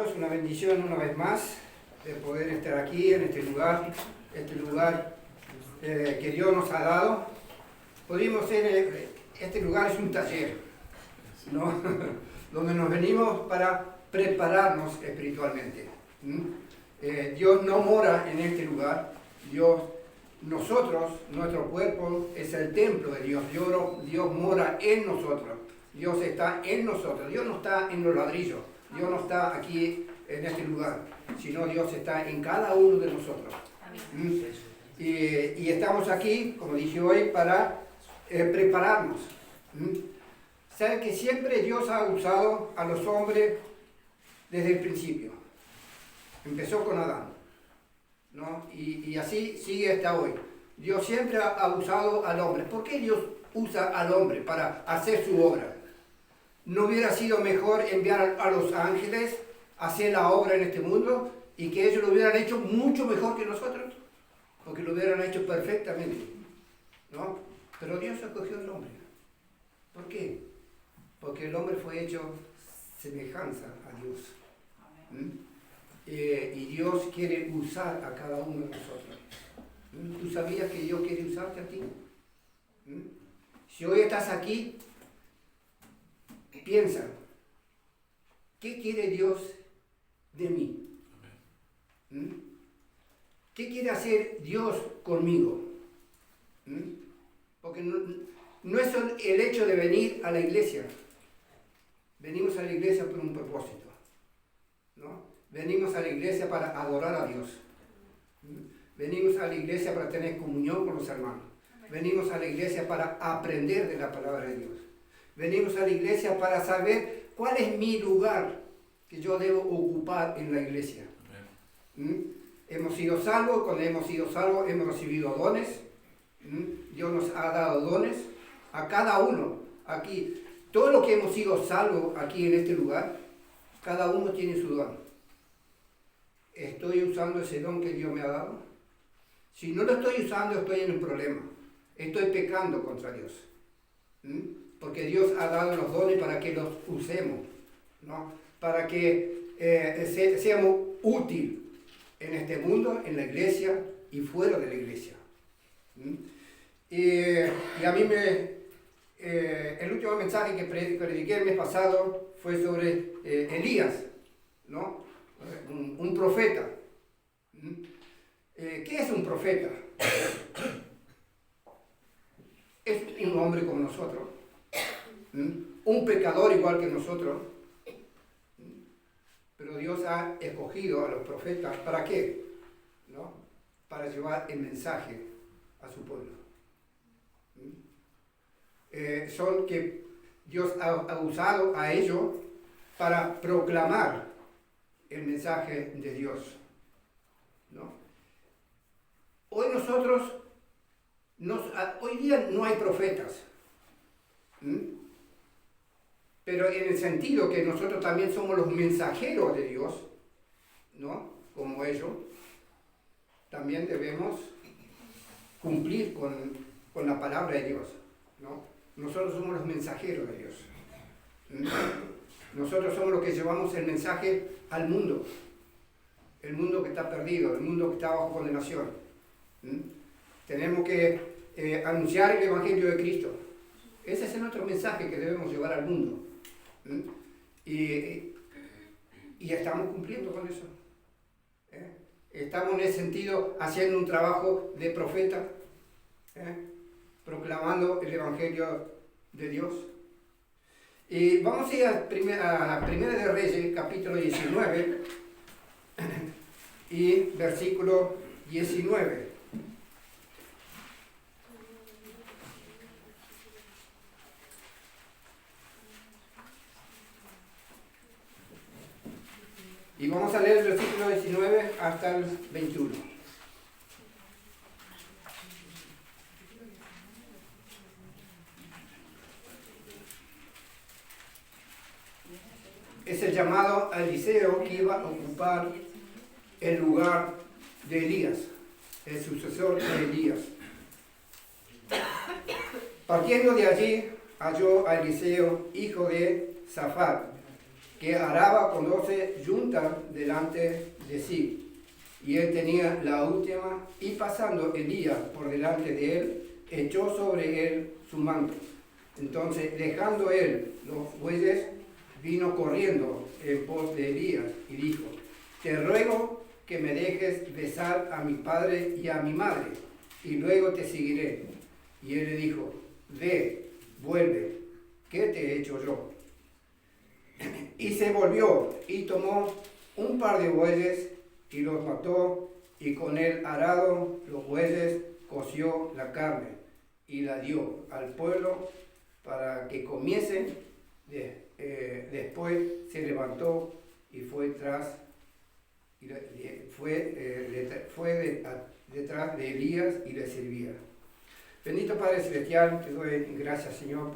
hermanos, una bendición una vez más de poder estar aquí en este lugar que Dios nos ha dado. Podríamos ser, este lugar es un taller, ¿no? Donde nos venimos para prepararnos espiritualmente. Dios no mora en este lugar. Nosotros, nuestro cuerpo es el templo de Dios. Dios mora en nosotros. Dios está en nosotros. Dios no está en los ladrillos. Dios no está aquí en este lugar, sino Dios está en cada uno de nosotros. Y estamos aquí, como dije hoy, para prepararnos. Saben que siempre Dios ha usado a los hombres desde el principio. Empezó con Adán, ¿no? Y así sigue hasta hoy. Dios siempre ha usado al hombre. ¿Por qué Dios usa al hombre para hacer su obra? ¿No hubiera sido mejor enviar a los ángeles a hacer la obra en este mundo y que ellos lo hubieran hecho mucho mejor que nosotros? Porque lo hubieran hecho perfectamente, ¿no? Pero Dios escogió al hombre. ¿Por qué? Porque el hombre fue hecho semejanza a Dios. Y Dios quiere usar a cada uno de nosotros. ¿Tú sabías que Dios quiere usarte a ti? Si hoy estás aquí, piensa, ¿qué quiere Dios de mí? ¿Qué quiere hacer Dios conmigo? Porque no es el hecho de venir a la iglesia. Venimos a la iglesia por un propósito, ¿no? Venimos a la iglesia para adorar a Dios. Venimos a la iglesia para tener comunión con los hermanos. Venimos a la iglesia para aprender de la palabra de Dios. Venimos a la iglesia para saber cuál es mi lugar que yo debo ocupar en la iglesia. Hemos sido salvos, cuando hemos sido salvos hemos recibido dones. Dios nos ha dado dones a cada uno. Aquí, todo lo que hemos sido salvos aquí en este lugar, cada uno tiene su don. ¿Estoy usando ese don que Dios me ha dado? Si no lo estoy usando, estoy en un problema. Estoy pecando contra Dios. Porque Dios ha dado los dones para que los usemos, ¿no? Para que seamos útiles en este mundo, en la iglesia y fuera de la iglesia. Y a mí el último mensaje que prediqué el mes pasado fue sobre Elías, ¿no? Un profeta. ¿Qué es un profeta? Es un hombre como nosotros, un pecador igual que nosotros, pero Dios ha escogido a los profetas, ¿para qué? ¿No? Para llevar el mensaje a su pueblo. Son que Dios ha usado a ellos para proclamar el mensaje de Dios, ¿no? Hoy hoy día no hay profetas, pero en el sentido que nosotros también somos los mensajeros de Dios, ¿no? Como ellos, también debemos cumplir con la palabra de Dios, ¿no? Nosotros somos los mensajeros de Dios. Nosotros somos los que llevamos el mensaje al mundo. El mundo que está perdido, el mundo que está bajo condenación. Tenemos que anunciar el Evangelio de Cristo. Ese es el otro mensaje que debemos llevar al mundo. Y estamos cumpliendo con eso. Estamos en ese sentido haciendo un trabajo de profeta, proclamando el Evangelio de Dios. Y vamos a ir a Primera de Reyes, capítulo 19, y versículo 19. Y vamos a leer el versículo 19 hasta el 21. Es el llamado a Eliseo que iba a ocupar el lugar de Elías, el sucesor de Elías. Partiendo de allí, halló a Eliseo, hijo de Safat, que araba con 12 yuntas delante de sí. Y él tenía la última, y pasando Elías por delante de él, echó sobre él su manto. Entonces, dejando él los bueyes, vino corriendo en pos de Elías y dijo: te ruego que me dejes besar a mi padre y a mi madre, y luego te seguiré. Y él le dijo: ve, vuelve, ¿qué te he hecho yo? Y se volvió y tomó un par de bueyes y los mató, y con el arado los bueyes coció la carne y la dio al pueblo para que comiesen. Después se levantó y fue detrás de Elías y le servía. Bendito Padre Celestial, te doy gracias, Señor,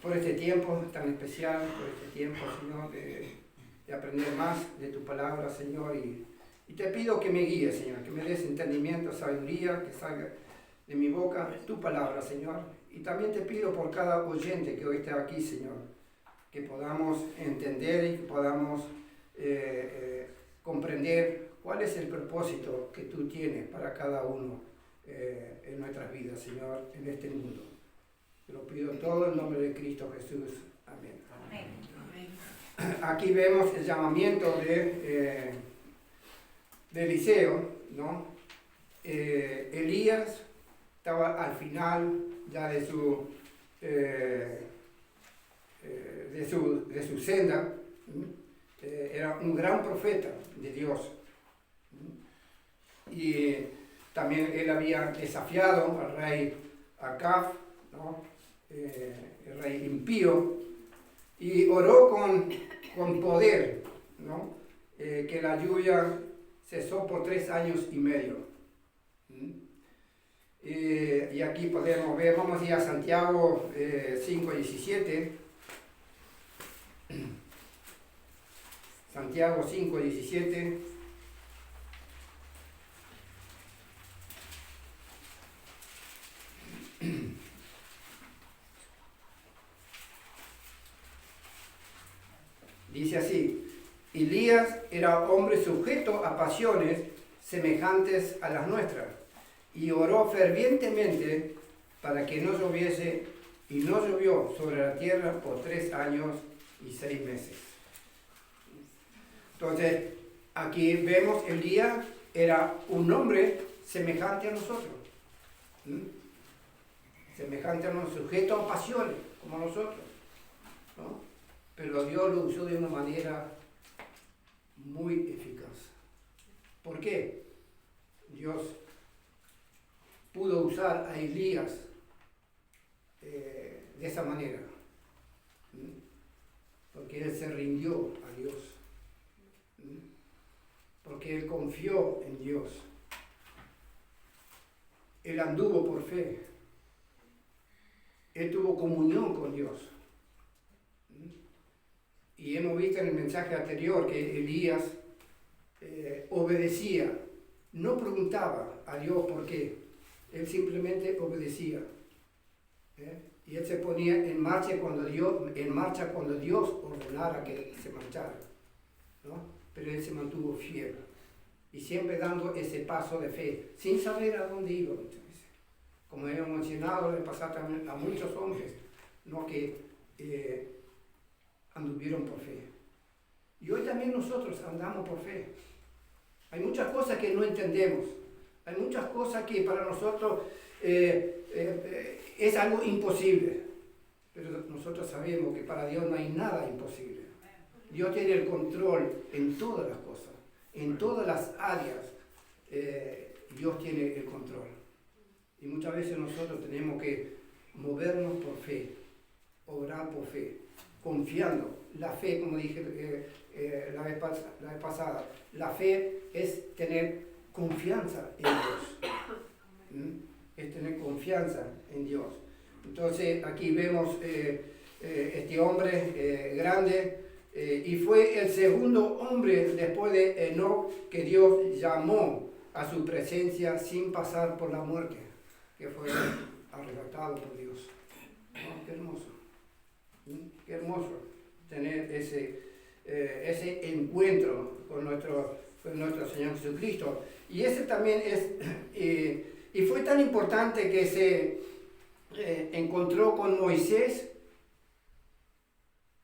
por este tiempo tan especial, por este tiempo, Señor, de aprender más de tu palabra, Señor, y te pido que me guíes, Señor, que me des entendimiento, sabiduría, que salga de mi boca tu palabra, Señor. Y también te pido por cada oyente que hoy está aquí, Señor, que podamos entender y que podamos comprender cuál es el propósito que tú tienes para cada uno en nuestras vidas, Señor, en este mundo. Te lo pido todo en nombre de Cristo Jesús. Amén. Amén. Aquí vemos el llamamiento de Eliseo, ¿no? Elías estaba al final ya de su senda. Era un gran profeta de Dios. Y también él había desafiado al rey Acab, ¿no? El rey impío, y oró con poder, ¿no? Que la lluvia cesó por 3 años y medio. Y aquí podemos ver, vamos a ir a Santiago 5:17. Santiago 5:17. Dice así: Elías era hombre sujeto a pasiones semejantes a las nuestras, y oró fervientemente para que no lloviese, y no llovió sobre la tierra por 3 años y 6 meses. Entonces, aquí vemos Elías era un hombre semejante a nosotros. Semejante a nosotros, sujeto a pasiones, como nosotros, ¿no? Pero Dios lo usó de una manera muy eficaz. ¿Por qué? Dios pudo usar a Elías de esa manera. Porque él se rindió a Dios. Porque él confió en Dios. Él anduvo por fe. Él tuvo comunión con Dios. Y hemos visto en el mensaje anterior que Elías obedecía, no preguntaba a Dios por qué, él simplemente obedecía. Y él se ponía en marcha cuando Dios ordenara que se marchara, ¿no? Pero él se mantuvo fiel y siempre dando ese paso de fe, sin saber a dónde iba muchas veces. Como hemos mencionado, le pasó también a muchos hombres, ¿no? Que anduvieron por fe. Y hoy también nosotros andamos por fe. Hay muchas cosas que no entendemos. Hay muchas cosas que para nosotros es algo imposible. Pero nosotros sabemos que para Dios no hay nada imposible. Dios tiene el control en todas las cosas. En todas las áreas Dios tiene el control. Y muchas veces nosotros tenemos que movernos por fe, obrar por fe, confiando. La fe, como dije la vez pasada, la fe es tener confianza en Dios. Es tener confianza en Dios. Entonces aquí vemos este hombre grande, y fue el segundo hombre después de Enoc que Dios llamó a su presencia sin pasar por la muerte, que fue arrebatado por Dios. Oh, qué hermoso. Qué hermoso. tener ese encuentro con nuestro Señor Jesucristo. Y ese también y fue tan importante que se encontró con Moisés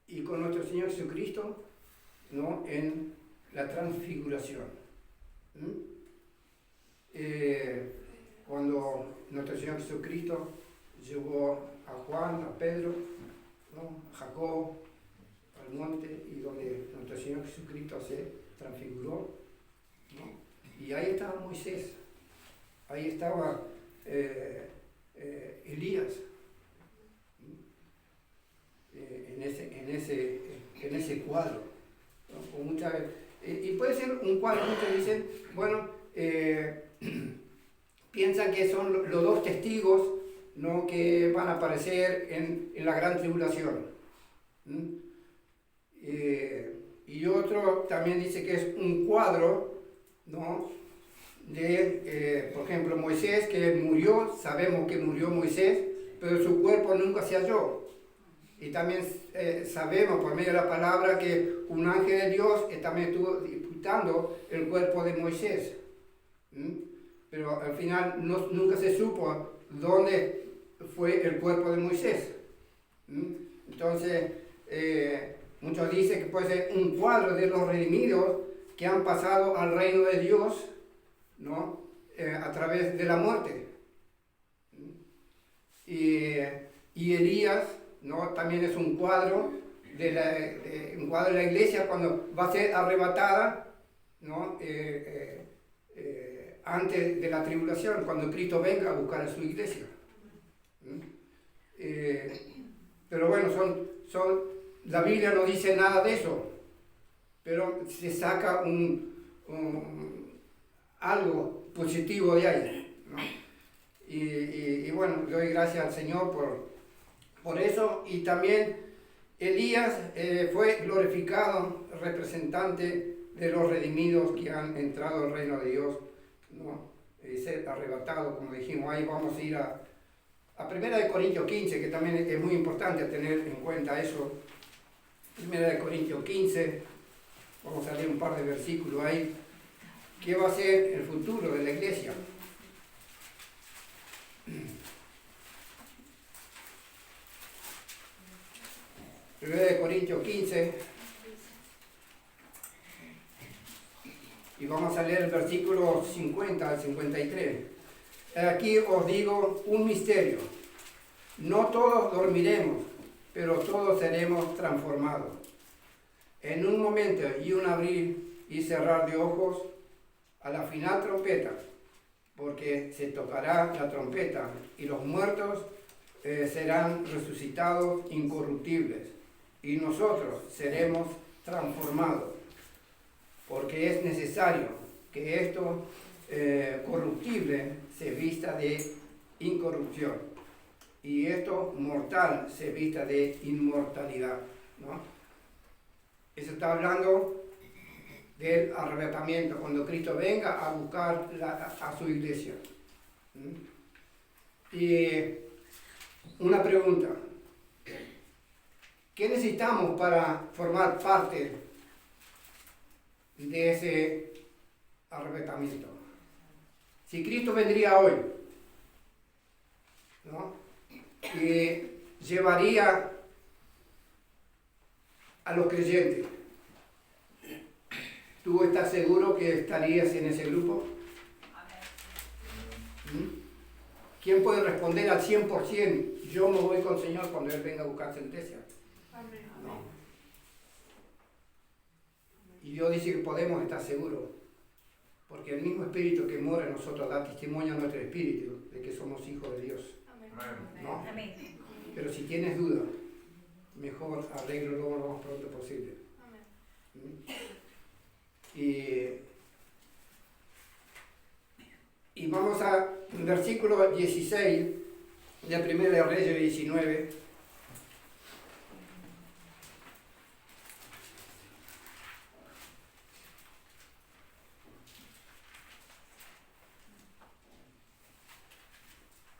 y con nuestro Señor Jesucristo, ¿no?, en la transfiguración. Cuando nuestro Señor Jesucristo llevó a Juan, a Pedro, ¿no?, a Jacob al monte, y donde nuestro Señor Jesucristo se transfiguró, ¿no? Y ahí estaba Moisés, ahí estaba Elías, en ese cuadro, ¿no? Con y puede ser un cuadro, muchos dicen, bueno, piensan que son los dos testigos, ¿no?, que van a aparecer en la gran tribulación. Y otro también dice que es un cuadro, ¿no?, de, por ejemplo, Moisés, que murió, sabemos que murió Moisés, pero su cuerpo nunca se halló. Y también sabemos por medio de la palabra que un ángel de Dios también estuvo disputando el cuerpo de Moisés. Pero al final nunca se supo dónde fue el cuerpo de Moisés. Entonces, muchos dicen que puede ser un cuadro de los redimidos que han pasado al reino de Dios, ¿no?, a través de la muerte. Y Elías, ¿no?, también es un cuadro de la iglesia cuando va a ser arrebatada, ¿no?, antes de la tribulación, cuando Cristo venga a buscar a su iglesia. Pero bueno, la Biblia no dice nada de eso, pero se saca algo positivo de ahí, ¿no? Y bueno, doy gracias al Señor por eso. Y también Elías fue glorificado, representante de los redimidos que han entrado al reino de Dios, ¿no?, ser arrebatado, como dijimos. Ahí vamos a ir a 1 Corintios 15, que también es muy importante tener en cuenta eso. 1 Corintios 15, vamos a leer un par de versículos ahí. ¿Qué va a ser el futuro de la iglesia? 1 Corintios 15, y vamos a leer el versículo 50 al 53. Aquí os digo un misterio: no todos dormiremos, pero todos seremos transformados. En un momento y un abrir y cerrar de ojos, a la final trompeta, porque se tocará la trompeta, y los muertos serán resucitados incorruptibles, y nosotros seremos transformados, porque es necesario que esto corruptible se vista de incorrupción, y esto mortal se vista de inmortalidad, ¿no? Eso está hablando del arrebatamiento, cuando Cristo venga a buscar a su iglesia. Y una pregunta: ¿qué necesitamos para formar parte de ese arrebatamiento? Si Cristo vendría hoy, ¿no?, y llevaría a los creyentes, ¿tú estás seguro que estarías en ese grupo? ¿Quién puede responder al 100%, yo me voy con el Señor cuando Él venga a buscar sentencia? No. Y Dios dice que podemos estar seguros, porque el mismo Espíritu que mora en nosotros da testimonio a nuestro espíritu de que somos hijos de Dios. ¿No? Pero si tienes duda, mejor arréglalo lo más pronto posible. Y vamos a versículo 16 de 1 de Reyes 19.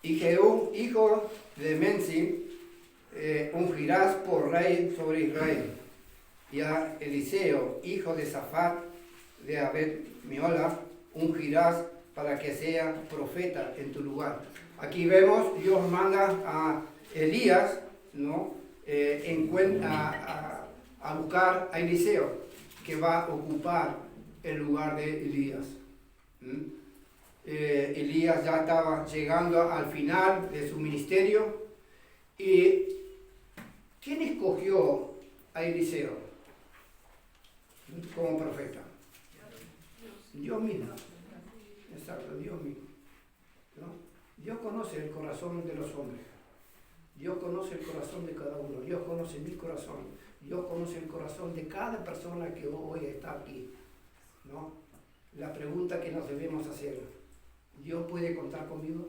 Y Jehú, hijo de Mensi, ungirás por rey sobre Israel, y a Eliseo, hijo de Safat, de Abed-Meola, ungirás para que sea profeta en tu lugar. Aquí vemos, Dios manda a Elías, ¿no? A buscar a Eliseo, que va a ocupar el lugar de Elías. Elías ya estaba llegando al final de su ministerio. ¿Y quién escogió a Eliseo como profeta? Dios mismo. Exacto, Dios mismo, ¿no? Dios conoce el corazón de los hombres. Dios conoce el corazón de cada uno. Dios conoce mi corazón. Dios conoce el corazón de cada persona que hoy está aquí, ¿no? La pregunta que nos debemos hacer: ¿Dios puede contar conmigo?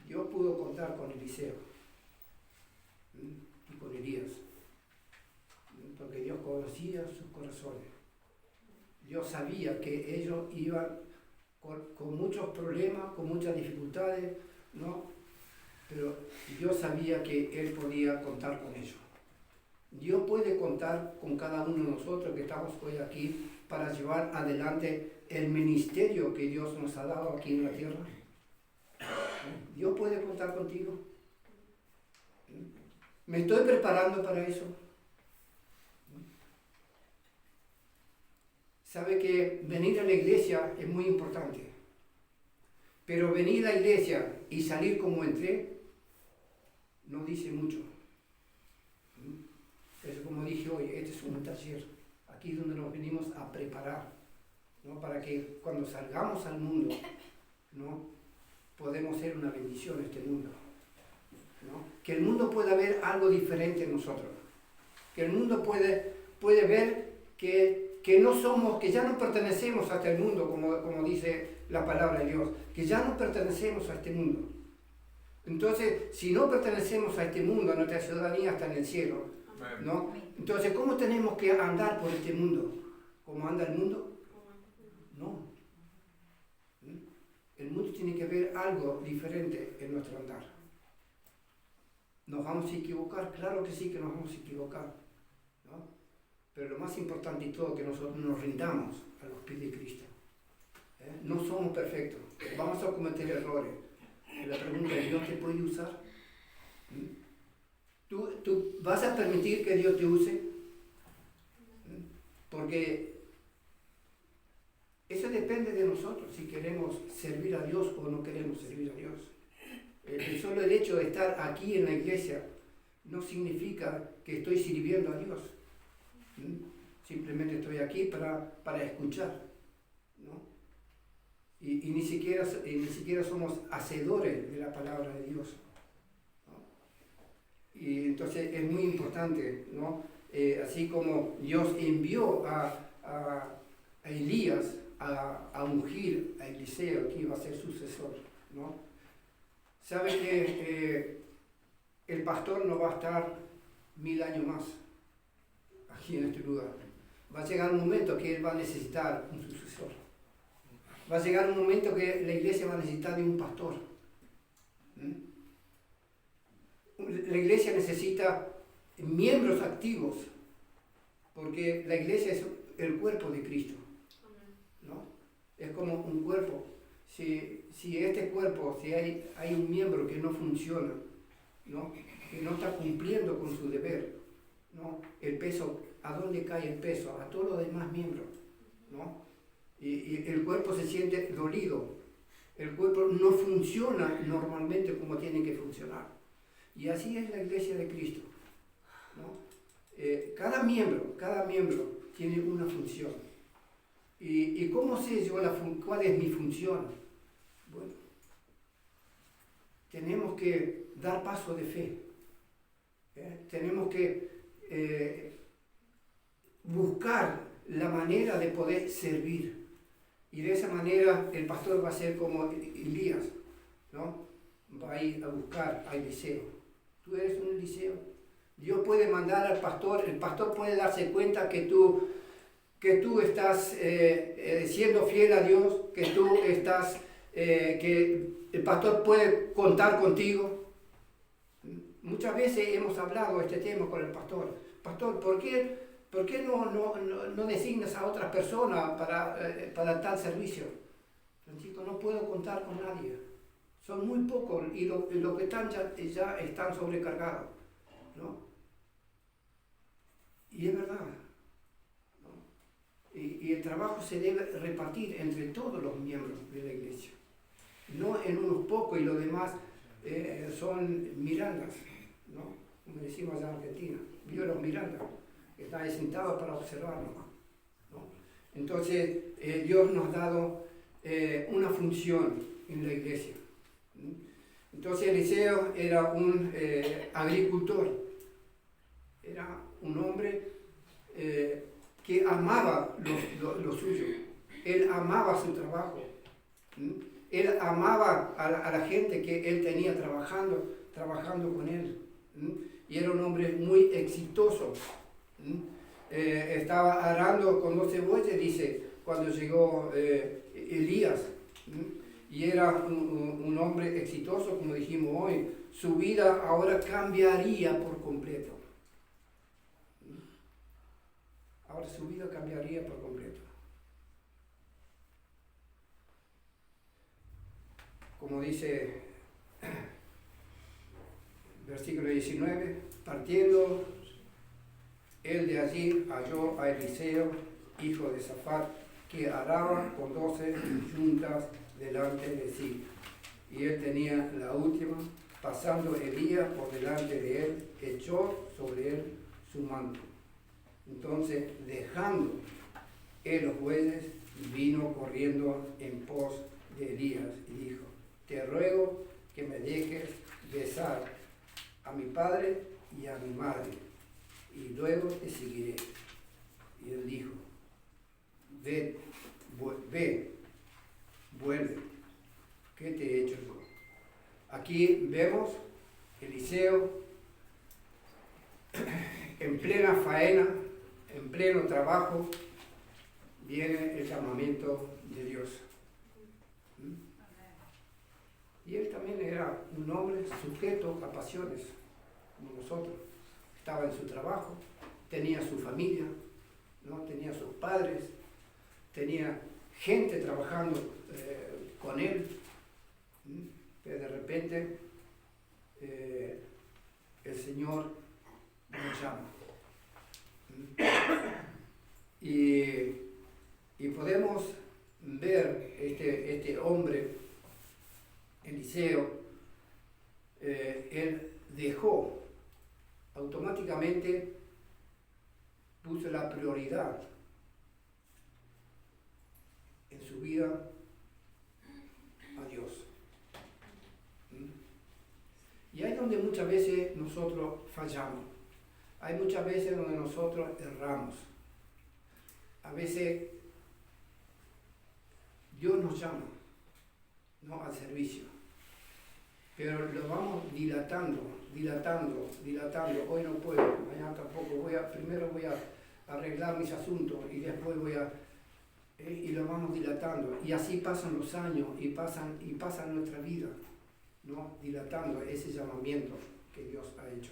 Dios pudo contar con Eliseo y con Elías, porque Dios conocía sus corazones. Dios sabía que ellos iban con muchos problemas, con muchas dificultades, ¿no? Pero Dios sabía que Él podía contar con ellos. Dios puede contar con cada uno de nosotros que estamos hoy aquí para llevar adelante el ministerio que Dios nos ha dado aquí en la tierra. Dios puede contar contigo. ¿Me estoy preparando para eso? Sabe que venir a la iglesia es muy importante, pero venir a la iglesia y salir como entré no dice mucho. Es como dije hoy, este es un taller, aquí es donde nos venimos a preparar, ¿no? Para que cuando salgamos al mundo, ¿no? Podemos ser una bendición a este mundo, ¿no? Que el mundo pueda ver algo diferente en nosotros, que el mundo puede ver que no somos, que ya no pertenecemos a este mundo, como dice la palabra de Dios, que ya no pertenecemos a este mundo. Entonces, si no pertenecemos a este mundo, nuestra ciudadanía está en el cielo, ¿no? Entonces, ¿cómo tenemos que andar por este mundo? ¿Cómo anda el mundo? No. El mundo tiene que ver algo diferente en nuestro andar. ¿Nos vamos a equivocar? Claro que sí que nos vamos a equivocar, ¿no? Pero lo más importante y todo, que nosotros nos rindamos a los pies de Cristo. No somos perfectos, vamos a cometer errores. La pregunta es: ¿Dios te puede usar? ¿Tú vas a permitir que Dios te use? Porque eso depende de nosotros, si queremos servir a Dios o no queremos servir a Dios. Solo el hecho de estar aquí en la iglesia no significa que estoy sirviendo a Dios. Simplemente estoy aquí para escuchar, ¿no? Y ni siquiera somos hacedores de la palabra de Dios, ¿no? Y entonces es muy importante, ¿no? Así como Dios envió a Elías a ungir a Eliseo, que iba a ser sucesor, ¿no? Sabe que el pastor no va a estar 1000 años más aquí en este lugar. Va a llegar un momento que él va a necesitar un sucesor. Va a llegar un momento que la iglesia va a necesitar de un pastor. La iglesia necesita miembros activos, porque la iglesia es el cuerpo de Cristo, ¿no? Es como un cuerpo. Si este cuerpo, si hay un miembro que no funciona, ¿no? Que no está cumpliendo con su deber, ¿no? El peso, ¿a dónde cae el peso? A todos los demás miembros, ¿no? Y el cuerpo se siente dolido. El cuerpo no funciona normalmente como tiene que funcionar. Y así es la iglesia de Cristo, ¿no? Cada miembro tiene una función. ¿Y cómo sé yo cuál es mi función? Bueno, tenemos que dar paso de fe. Tenemos que buscar la manera de poder servir. Y de esa manera el pastor va a ser como Elías, ¿no? Va a ir a buscar a Eliseo. Tú eres un Eliseo. Dios puede mandar al pastor, el pastor puede darse cuenta que tú estás siendo fiel a Dios, que el pastor puede contar contigo. Muchas veces hemos hablado este tema con el pastor. Pastor, ¿por qué no designas a otras personas para tal servicio? Francisco, no puedo contar con nadie. Son muy pocos y los que están ya están sobrecargados, ¿no? Y es verdad, ¿no? Y el trabajo se debe repartir entre todos los miembros de la iglesia, no en unos pocos y los demás son mirandas, ¿no? Como decimos allá en Argentina, vio los mirandas, que están ahí sentados para observarnos, ¿no? Entonces, Dios nos ha dado una función en la iglesia. Entonces Eliseo era un agricultor, era un hombre que amaba lo suyo, él amaba su trabajo, él amaba a la gente que él tenía trabajando con él, y era un hombre muy exitoso. Estaba arando con 12 bueyes, dice, cuando llegó Elías. Y era un hombre exitoso, como dijimos hoy. Su vida ahora cambiaría por completo. Ahora su vida cambiaría por completo. Como dice versículo 19, partiendo él de allí halló a Eliseo, hijo de Safat, que araba con 12 yuntas delante de sí. Y él tenía la última, pasando Elías por delante de él, echó sobre él su manto. Entonces, dejando él los bueyes, vino corriendo en pos de Elías y dijo, te ruego que me dejes besar a mi padre y a mi madre, y luego te seguiré. Y él dijo, ve, vuelve, ¿qué te he hecho yo? Aquí vemos Eliseo en plena faena, en pleno trabajo, viene el llamamiento de Dios. Y él también era un hombre sujeto a pasiones, como nosotros. Estaba en su trabajo, tenía su familia, ¿no? Tenía sus padres, tenía gente trabajando con él, pero de repente el Señor nos llama. Y podemos ver este hombre, Eliseo, él dejó, automáticamente puso la prioridad en su vida a Dios. Y ahí es donde muchas veces nosotros fallamos. Hay muchas veces donde nosotros erramos. A veces Dios nos llama, ¿no?, al servicio. Pero lo vamos dilatando. Hoy no puedo, mañana tampoco. Primero voy a arreglar mis asuntos y después y lo vamos dilatando. Y así pasan los años y pasan nuestra vida, ¿no?, dilatando ese llamamiento que Dios ha hecho.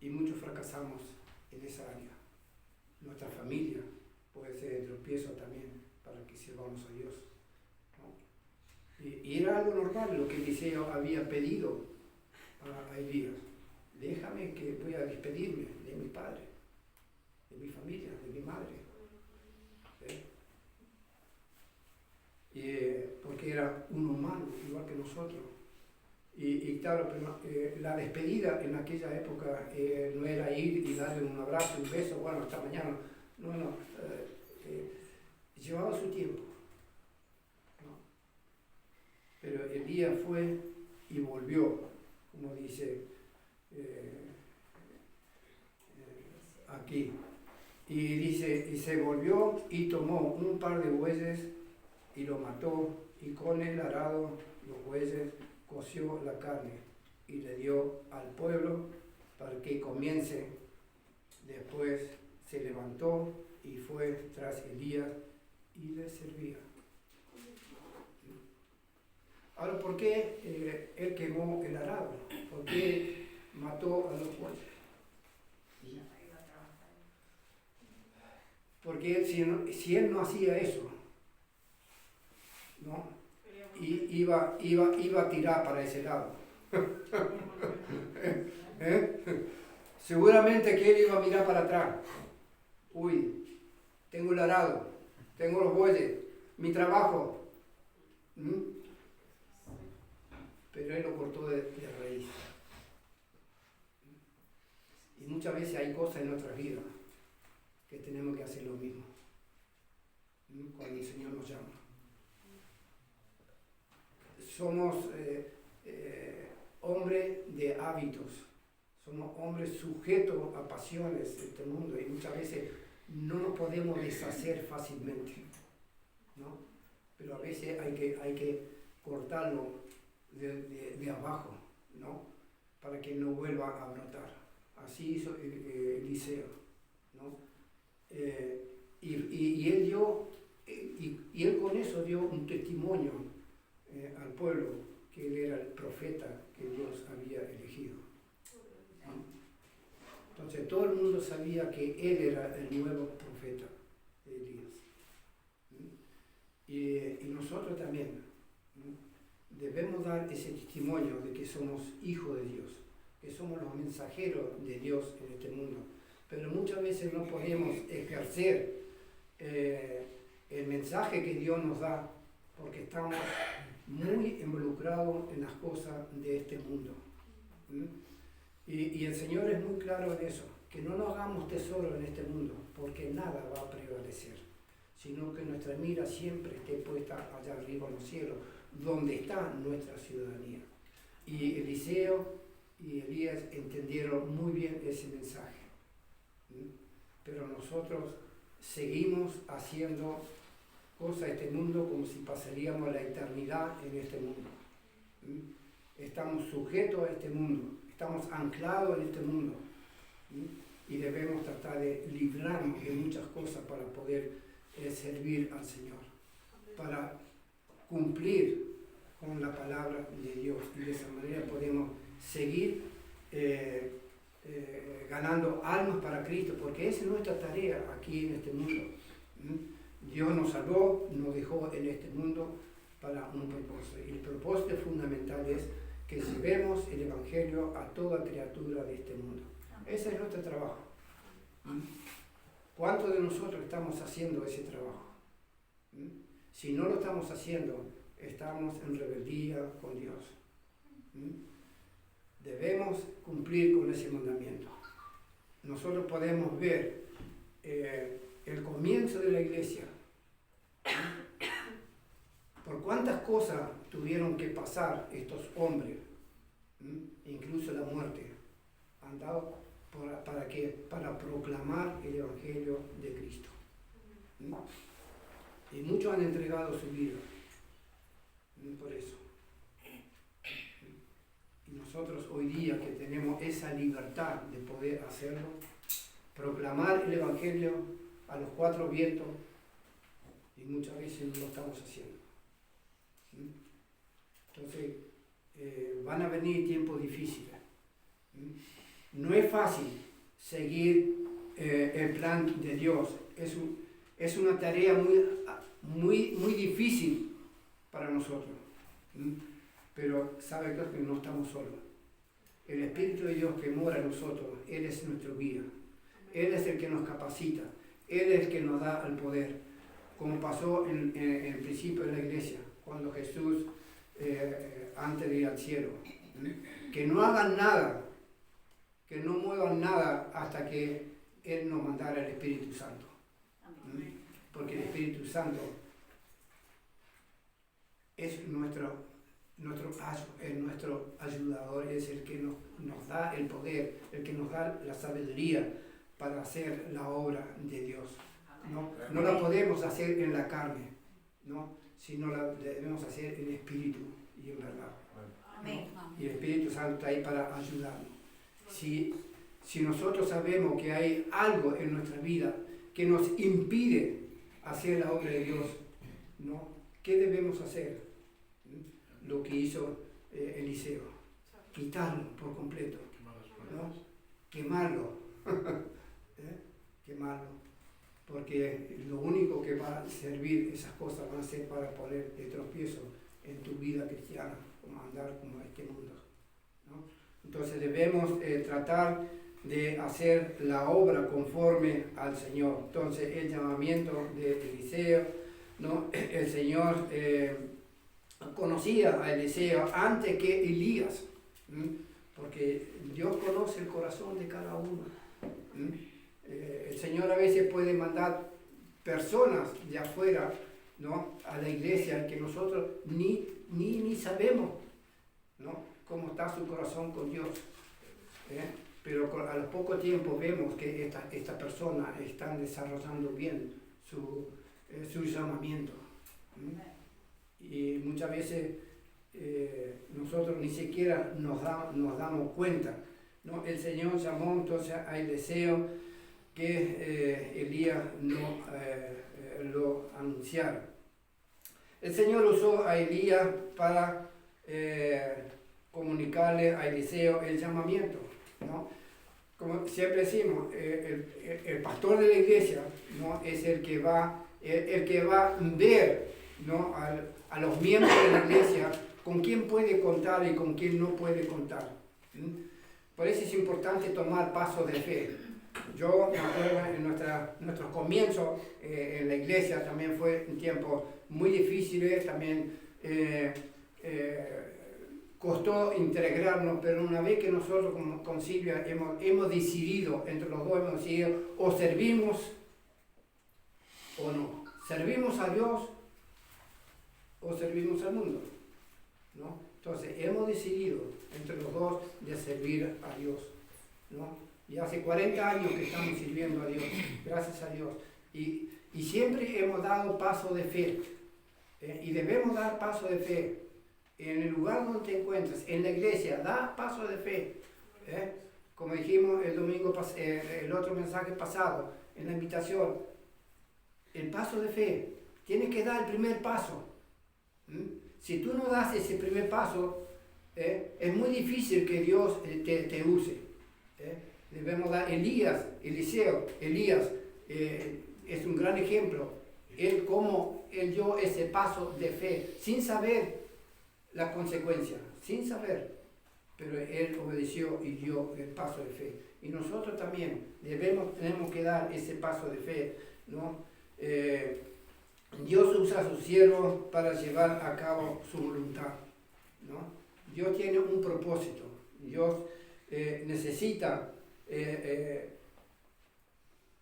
Y muchos fracasamos en esa área. Nuestra familia puede ser el tropiezo también para que sirvamos a Dios, ¿no? Y era algo normal lo que Eliseo había pedido a Elías. Déjame que voy a despedirme de mi padre, de mi familia, de mi madre. Porque era un humano igual que nosotros. Y claro, la despedida en aquella época no era ir y darle un abrazo, un beso, bueno, hasta mañana. No, llevaba su tiempo, ¿no? Pero Elías fue y volvió, como dice aquí. Y dice, y se volvió y tomó un par de bueyes y lo mató, y con el arado los bueyes coció la carne y le dio al pueblo para que comience. Después se levantó y fue tras Elías y le servía. Ahora, ¿por qué él quemó el arado? ¿Por qué mató a los bueyes? Porque si él no hacía eso, ¿no? Iba a tirar para ese lado. Seguramente que él iba a mirar para atrás. Uy, tengo el arado, tengo los bueyes, mi trabajo. Pero él lo cortó de raíz. Y muchas veces hay cosas en nuestras vidas que tenemos que hacer lo mismo cuando el Señor nos llama. Somos hombres de hábitos, somos hombres sujetos a pasiones de este mundo y muchas veces no nos podemos deshacer fácilmente, ¿no? Pero a veces hay que cortarlo de abajo, ¿no? Para que no vuelva a brotar. Así hizo Eliseo, ¿no? Y él con eso dio un testimonio al pueblo que él era el profeta que Dios había elegido, ¿no? Entonces todo el mundo sabía que él era el nuevo profeta de Elías, ¿no? Y nosotros también, ¿no? Debemos dar ese testimonio de que somos hijos de Dios, que somos los mensajeros de Dios en este mundo, pero muchas veces no podemos ejercer el mensaje que Dios nos da porque estamos muy involucrados en las cosas de este mundo. Y el Señor es muy claro en eso, que no nos hagamos tesoro en este mundo, porque nada va a prevalecer, sino que nuestra mira siempre esté puesta allá arriba en los cielos, donde está nuestra ciudadanía. Y Eliseo y Elías entendieron muy bien ese mensaje. Pero nosotros seguimos haciendo cosas de este mundo como si pasaríamos la eternidad en este mundo. Estamos sujetos a este mundo, estamos anclados en este mundo y debemos tratar de librarnos de muchas cosas para poder servir al Señor, para cumplir con la palabra de Dios y de esa manera podemos seguir ganando almas para Cristo, porque esa es nuestra tarea aquí en este mundo. Dios nos salvó, nos dejó en este mundo para un propósito. Y el propósito fundamental es que llevemos el Evangelio a toda criatura de este mundo. Ese es nuestro trabajo. ¿Cuántos de nosotros estamos haciendo ese trabajo? Si no lo estamos haciendo, estamos en rebeldía con Dios. Debemos cumplir con ese mandamiento. Nosotros podemos ver el comienzo de la iglesia. Por cuántas cosas tuvieron que pasar estos hombres, incluso la muerte, han dado para proclamar el Evangelio de Cristo. Y muchos han entregado su vida por eso. Y nosotros hoy día que tenemos esa libertad de poder hacerlo, proclamar el Evangelio a los cuatro vientos, y muchas veces no lo estamos haciendo. Entonces, van a venir tiempos difíciles. No es fácil seguir el plan de Dios. Es una tarea muy difícil para nosotros. Pero sabe Dios que no estamos solos. El Espíritu de Dios que mora en nosotros, Él es nuestro guía. Él es el que nos capacita. Él es el que nos da el poder. Como pasó en el principio de la iglesia, cuando Jesús, antes de ir al cielo, que no hagan nada, que no muevan nada hasta que Él nos mandara el Espíritu Santo. Porque el Espíritu Santo es nuestro ayudador, es el que nos da el poder, el que nos da la sabiduría para hacer la obra de Dios. No la podemos hacer en la carne, ¿no? Sino la debemos hacer en espíritu y en verdad. ¿No? Y el Espíritu Santo está ahí para ayudarnos. Si nosotros sabemos que hay algo en nuestra vida que nos impide hacer la obra de Dios, ¿no? ¿Qué debemos hacer? lo que hizo Eliseo, quitarlo por completo, ¿no? Quemarlo, quemarlo, porque lo único que va a servir esas cosas van a ser para poner el tropiezo en tu vida cristiana, como andar como este mundo, ¿no? Entonces debemos tratar de hacer la obra conforme al Señor. Entonces el llamamiento de Eliseo, ¿no? El Señor conocía a Eliseo antes que Elías, porque Dios conoce el corazón de cada uno. El Señor a veces puede mandar personas de afuera, ¿no? A la iglesia que nosotros ni sabemos, ¿no? Cómo está su corazón con Dios, pero a los poco tiempo vemos que esta persona está desarrollando bien su llamamiento. Y muchas veces nosotros ni siquiera nos damos cuenta, ¿no? El Señor llamó entonces a Eliseo que Elías no lo anunciara. El Señor usó a Elías para comunicarle a Eliseo el llamamiento, ¿no? Como siempre decimos, el pastor de la iglesia, ¿no? Es el que va a ver, ¿no? a los miembros de la iglesia con quién puede contar y con quién no puede contar. Por eso es importante tomar pasos de fe. Yo me acuerdo en nuestros comienzos en la iglesia también fue un tiempo muy difícil, también costó integrarnos, pero una vez que nosotros con Silvia hemos decidido, entre los dos hemos decidido, o servimos o no. Servimos a Dios o servimos al mundo, ¿no? Entonces hemos decidido entre los dos de servir a Dios, ¿no? Y hace 40 años que estamos sirviendo a Dios, gracias a Dios. Y siempre hemos dado paso de fe, y debemos dar paso de fe. En el lugar donde te encuentres, en la iglesia, da paso de fe. Como dijimos el domingo, el otro mensaje pasado, en la invitación, el paso de fe. Tienes que dar el primer paso. Si tú no das ese primer paso, es muy difícil que Dios te use. Debemos dar Eliseo, Elías, es un gran ejemplo. Cómo él dio ese paso de fe, sin saber la consecuencia, sin saber, pero él obedeció y dio el paso de fe. Y nosotros también tenemos que dar ese paso de fe, ¿no? Dios usa a sus siervos para llevar a cabo su voluntad, ¿no? Dios tiene un propósito. Dios necesita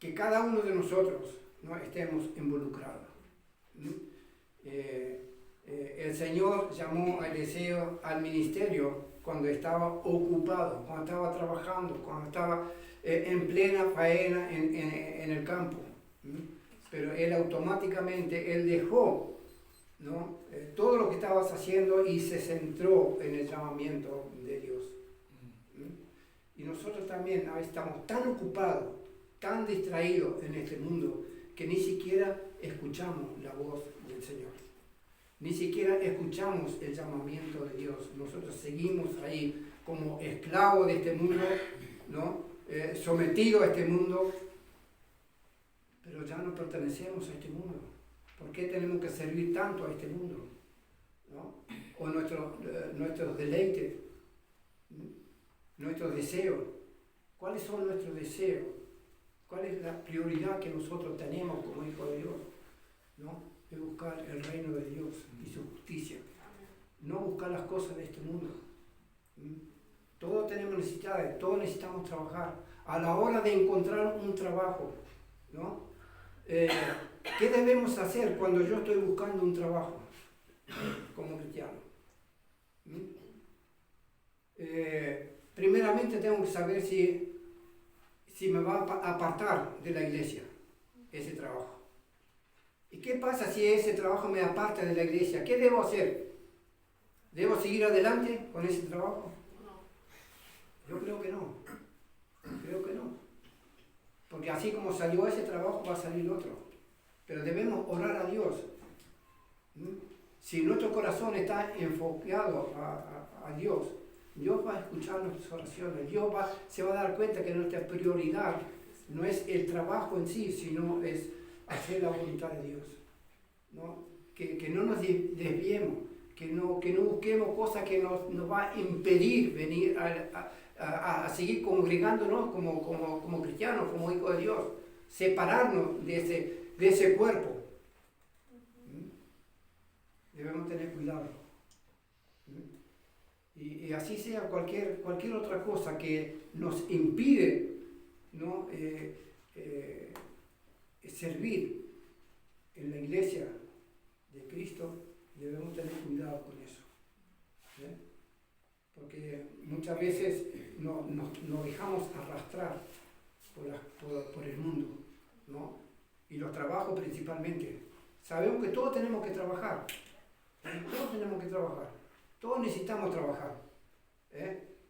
que cada uno de nosotros, ¿no? Estemos involucrados. El Señor llamó a Eliseo al ministerio cuando estaba ocupado, cuando estaba trabajando, cuando estaba en plena faena en el campo. Pero él automáticamente dejó, ¿no? Todo lo que estabas haciendo y se centró en el llamamiento de Dios. Y nosotros también a veces estamos tan ocupados, tan distraídos en este mundo, que ni siquiera escuchamos la voz del Señor. Ni siquiera escuchamos el llamamiento de Dios. Nosotros seguimos ahí como esclavos de este mundo, ¿no? Sometidos a este mundo, pero ya no pertenecemos a este mundo. ¿Por qué tenemos que servir tanto a este mundo, ¿no? O nuestros deleites, nuestros deseos. ¿Cuáles son nuestros deseos? ¿Cuál es la prioridad que nosotros tenemos como hijos de Dios, ¿no? De buscar el reino de Dios y su justicia. No buscar las cosas de este mundo. Todos tenemos necesidades, todos necesitamos trabajar. A la hora de encontrar un trabajo, ¿no? ¿Qué debemos hacer cuando yo estoy buscando un trabajo como cristiano? Primeramente tengo que saber si me va a apartar de la iglesia ese trabajo. ¿Y qué pasa si ese trabajo me aparta de la iglesia? ¿Qué debo hacer? ¿Debo seguir adelante con ese trabajo? No. Yo creo que no. Creo que no. Porque así como salió ese trabajo, va a salir otro. Pero debemos orar a Dios. Si nuestro corazón está enfocado a Dios, Dios va a escuchar nuestras oraciones. Dios se va a dar cuenta que nuestra prioridad no es el trabajo en sí, sino es hacer la voluntad de Dios, ¿no? Que no nos desviemos, que no busquemos cosas que nos va a impedir venir a seguir congregándonos como cristianos, como hijos de Dios, separarnos de ese cuerpo. Debemos tener cuidado. Y así sea cualquier otra cosa que nos impide, ¿no? Servir en la iglesia de Cristo, debemos tener cuidado con eso. Porque muchas veces nos dejamos arrastrar por el mundo, ¿no? Y los trabajos principalmente. Sabemos que todos tenemos que trabajar. Todos necesitamos trabajar,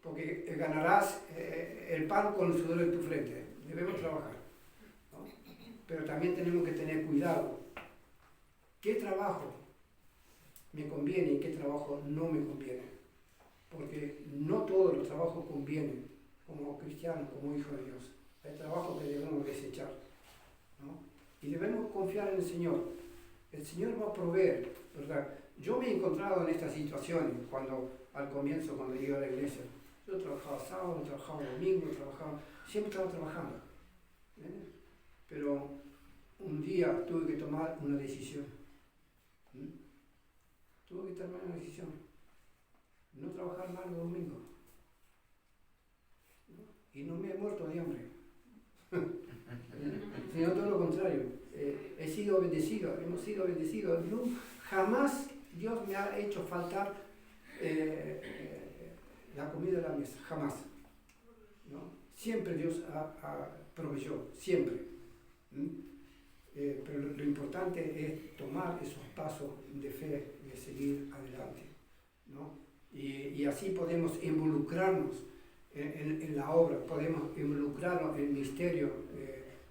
porque ganarás el pan con el sudor de tu frente. Debemos trabajar, ¿no? Pero también tenemos que tener cuidado. ¿Qué trabajo me conviene y qué trabajo no me conviene? Porque no todos los trabajos convienen como cristianos, como hijos de Dios. Hay trabajos que debemos desechar, ¿no? Y debemos confiar en el Señor. El Señor va a proveer, ¿verdad? Yo me he encontrado en estas situaciones al comienzo, cuando iba a la iglesia. Yo trabajaba sábado, trabajaba domingo, siempre estaba trabajando. Pero un día tuve que tomar una decisión. No trabajar más los domingos. Y no me he muerto de hambre. Sino todo lo contrario. Hemos sido bendecidos. No, jamás Dios me ha hecho faltar la comida de la mesa, jamás, ¿no? Siempre Dios proveyó, siempre. Pero lo importante es tomar esos pasos de fe, de seguir adelante, ¿no? Y así podemos involucrarnos en la obra, podemos involucrarnos en el misterio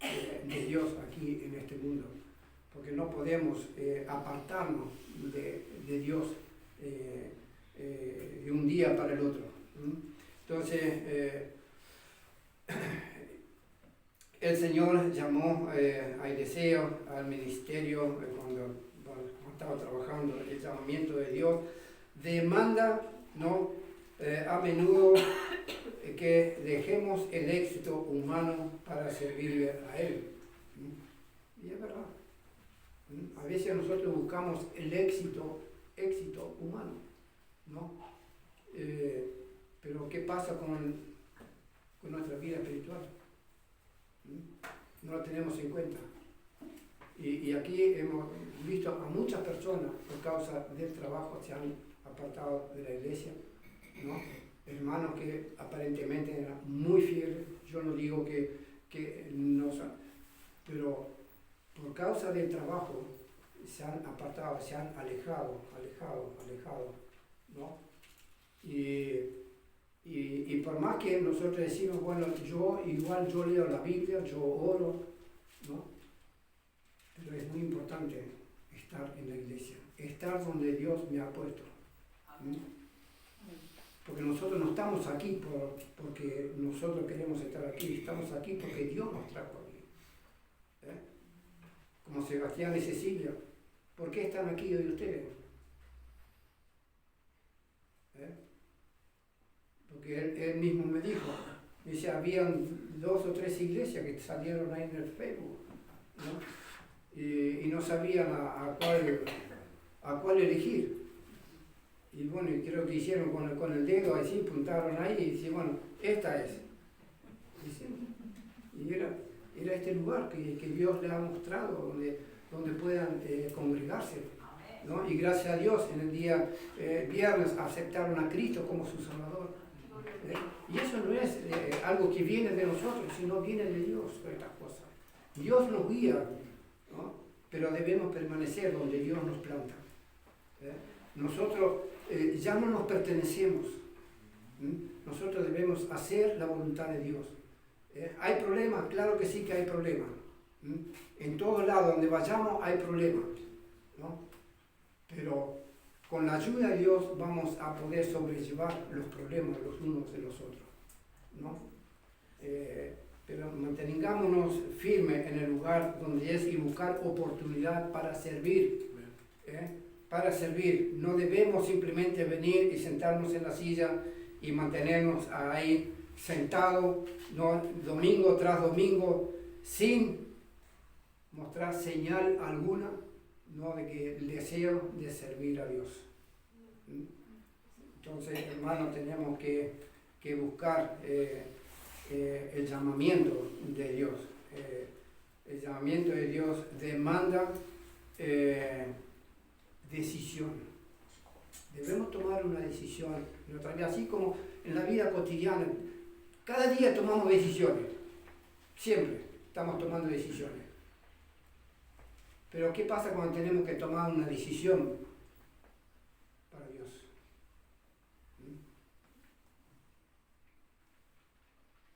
de Dios aquí en este mundo, porque no podemos apartarnos de Dios de un día para el otro. Entonces, el Señor llamó a Eliseo al ministerio cuando estaba trabajando. El llamamiento de Dios demanda, ¿no? A menudo que dejemos el éxito humano para servirle a Él. Y es verdad. A veces nosotros buscamos el éxito humano, ¿no? Pero ¿qué pasa con nuestra vida espiritual? No la tenemos en cuenta. Y aquí hemos visto a muchas personas por causa del trabajo se han apartado de la iglesia, ¿no? Hermanos que aparentemente eran muy fieles. Yo no digo que no, pero por causa del trabajo se han apartado, se han alejado, ¿no? Y por más que nosotros decimos, bueno, yo leo la Biblia, yo oro, ¿no? Pero es muy importante estar en la iglesia, estar donde Dios me ha puesto. Porque nosotros no estamos aquí porque nosotros queremos estar aquí, estamos aquí porque Dios nos trajo aquí. Como Sebastián y Cecilia, ¿por qué están aquí hoy ustedes? Porque él mismo me dijo, dice, habían 2 o 3 iglesias que salieron ahí en el Facebook, ¿no? Y no sabían a cuál elegir. Y bueno, y creo que hicieron con el dedo así, puntaron ahí y dice, bueno, esta es. Y era este lugar que Dios les ha mostrado, donde puedan congregarse, ¿no? Y gracias a Dios, en el día viernes aceptaron a Cristo como su Salvador. Y eso no es algo que viene de nosotros, sino viene de Dios, todas estas cosas. Dios nos guía, ¿no? Pero debemos permanecer donde Dios nos planta. Nosotros ya no nos pertenecemos. Nosotros debemos hacer la voluntad de Dios. ¿Hay problemas? Claro que sí que hay problemas. En todos lados donde vayamos hay problemas, ¿no? Pero con la ayuda de Dios vamos a poder sobrellevar los problemas los unos de los otros, ¿no? Pero mantengámonos firmes en el lugar donde es y buscar oportunidad para servir. Para servir. No debemos simplemente venir y sentarnos en la silla y mantenernos ahí sentados, ¿no? Domingo tras domingo, sin mostrar señal alguna, ¿no? De que el deseo de servir a Dios. Entonces, hermanos, tenemos que buscar el llamamiento de Dios. El llamamiento de Dios demanda decisión. Debemos tomar una decisión en nuestra vida, así como en la vida cotidiana. Cada día tomamos decisiones. Siempre estamos tomando decisiones. Pero ¿qué pasa cuando tenemos que tomar una decisión para Dios?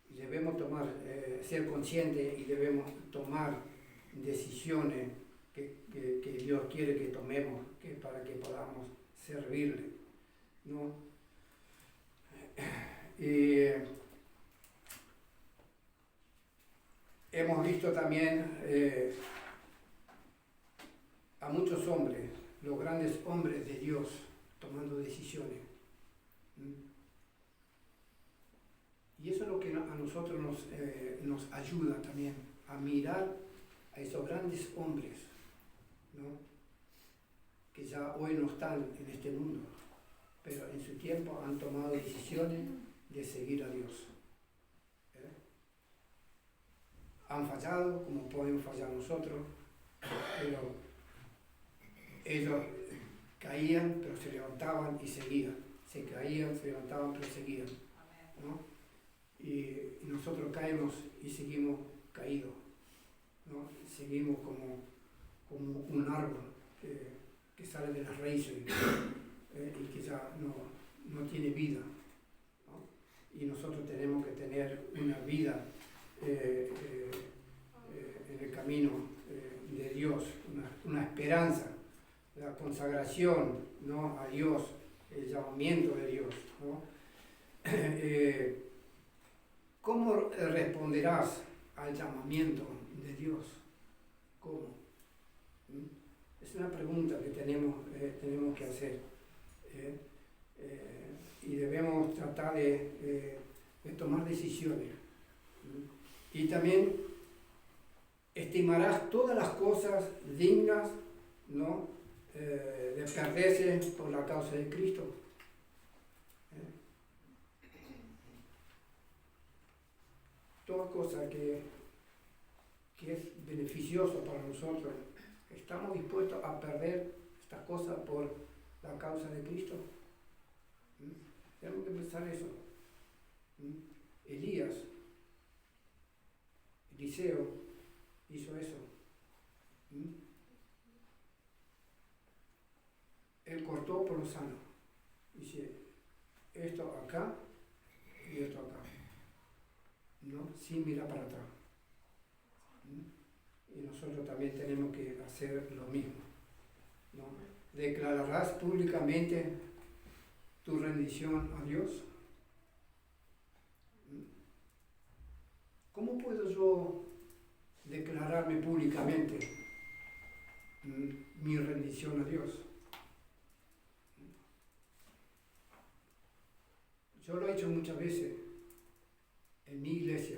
Debemos ser conscientes y debemos tomar decisiones que Dios quiere que tomemos para que podamos servirle, ¿no? Hemos visto también a muchos hombres, los grandes hombres de Dios, tomando decisiones. Y eso es lo que a nosotros nos ayuda también a mirar a esos grandes hombres, ¿no? Que ya hoy no están en este mundo, pero en su tiempo han tomado decisiones de seguir a Dios. Han fallado como podemos fallar nosotros, pero ellos caían pero se levantaban y seguían, se caían, se levantaban pero seguían, ¿no? Y nosotros caemos y seguimos caídos, ¿no? Seguimos como un árbol que sale de las raíces y que ya no tiene vida, ¿no? Y nosotros tenemos que tener una vida en el camino de Dios, una esperanza, la consagración, ¿no? A Dios, el llamamiento de Dios, ¿no? ¿Cómo responderás al llamamiento de Dios? ¿Cómo? Es una pregunta que tenemos que hacer. Y debemos tratar de tomar decisiones. Y también estimarás todas las cosas dignas, ¿no? De perderse por la causa de Cristo. Toda cosa que es beneficioso para nosotros, ¿estamos dispuestos a perder estas cosas por la causa de Cristo? Tenemos que pensar eso. Elías, Eliseo hizo eso. Él cortó por lo sano. Dice, esto acá y esto acá, ¿no? Sin mirar para atrás. Y nosotros también tenemos que hacer lo mismo, ¿no? ¿Declararás públicamente tu rendición a Dios? ¿Cómo puedo yo declararme públicamente mi rendición a Dios? Yo lo he hecho muchas veces en mi iglesia,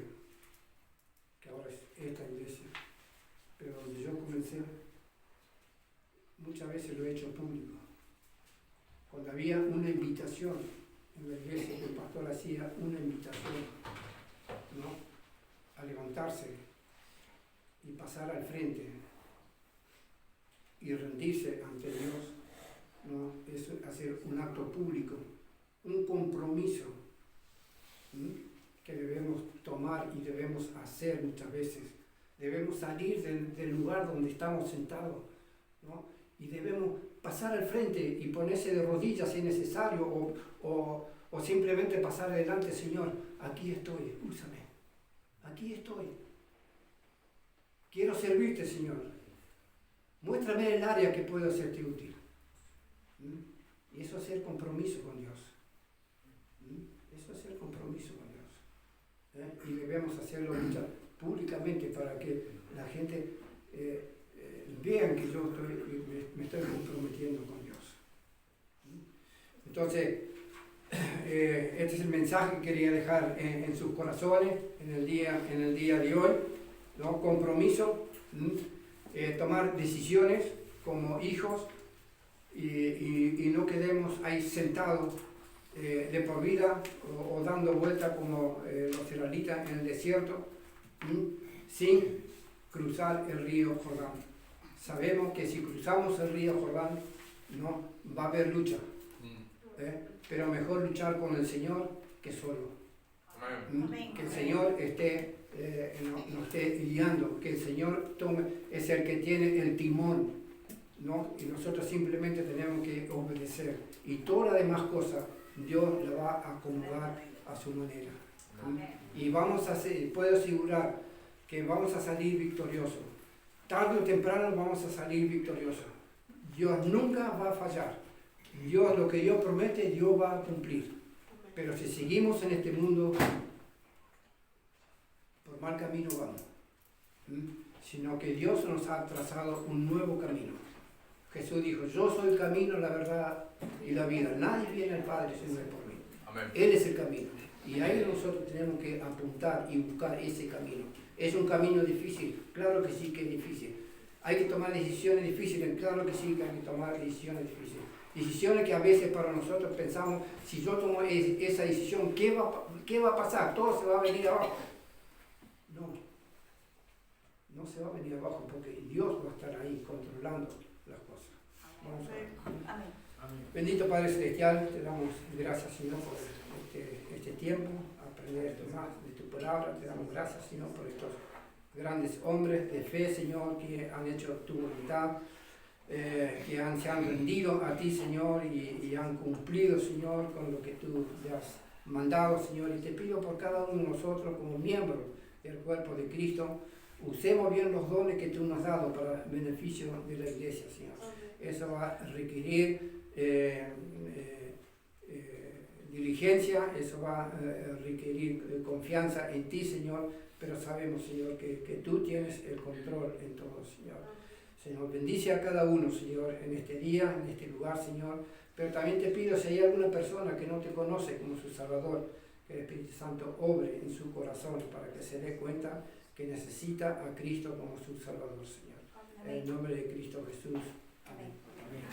que ahora es esta iglesia, pero donde yo comencé, muchas veces lo he hecho público. Cuando había una invitación en la iglesia, que el pastor hacía una invitación, ¿no? A levantarse y pasar al frente y rendirse ante Dios, ¿no? Es hacer un acto público, un compromiso, que debemos tomar y debemos hacer muchas veces. Debemos salir del lugar donde estamos sentados, ¿no? Y debemos pasar al frente y ponerse de rodillas si es necesario, o simplemente pasar adelante. Señor, aquí estoy, úsame, aquí estoy. Quiero servirte, Señor. Muéstrame el área que puedo hacerte útil. Y eso es el compromiso con Dios. Eso es el compromiso con Dios. Y debemos hacerlo públicamente para que la gente vean que yo me estoy comprometiendo con Dios. Entonces, este es el mensaje que quería dejar en sus corazones en el día de hoy, ¿no? Compromiso, tomar decisiones como hijos y no quedemos ahí sentados de por vida o dando vuelta como los israelitas en el desierto, sin cruzar el río Jordán. Sabemos que si cruzamos el río Jordán, no va a haber lucha, pero mejor luchar con el Señor que solo. Que el Señor nos esté guiando, que el Señor es el que tiene el timón, ¿no? Y nosotros simplemente tenemos que obedecer. Y todas las demás cosas Dios la va a acomodar a su manera. Y puedo asegurar que vamos a salir victoriosos. Tarde o temprano vamos a salir victoriosos. Dios nunca va a fallar. Dios, lo que Dios promete, Dios va a cumplir. Pero si seguimos en este mundo, por mal camino vamos. Sino que Dios nos ha trazado un nuevo camino. Jesús dijo, yo soy el camino, la verdad y la vida. Nadie viene al Padre si no es por mí. Amén. Él es el camino. Y ahí nosotros tenemos que apuntar y buscar ese camino. ¿Es un camino difícil? Claro que sí que es difícil. ¿Hay que tomar decisiones difíciles? Claro que sí que hay que tomar decisiones difíciles. Decisiones que a veces para nosotros pensamos, si yo tomo esa decisión, ¿qué va a pasar? Todo se va a venir abajo. No se va a venir abajo porque Dios va a estar ahí controlando las cosas. Vamos a ver. Amén. Bendito Padre Celestial, te damos gracias, Señor, por este tiempo, aprender más de tu palabra. Te damos gracias, Señor, por estos grandes hombres de fe, Señor, que han hecho tu voluntad, que se han rendido a ti, Señor, y han cumplido, Señor, con lo que tú le has mandado, Señor. Y te pido por cada uno de nosotros como miembros del cuerpo de Cristo, usemos bien los dones que tú nos has dado para el beneficio de la iglesia, Señor. Eso va a requerir diligencia, eso va a requerir confianza en ti, Señor, pero sabemos, Señor, que tú tienes el control en todo, Señor. Señor, bendice a cada uno, Señor, en este día, en este lugar, Señor, pero también te pido, si hay alguna persona que no te conoce como su Salvador, que el Espíritu Santo obre en su corazón para que se dé cuenta que necesita a Cristo como su Salvador, Señor. En el nombre de Cristo Jesús. Amén. Amén.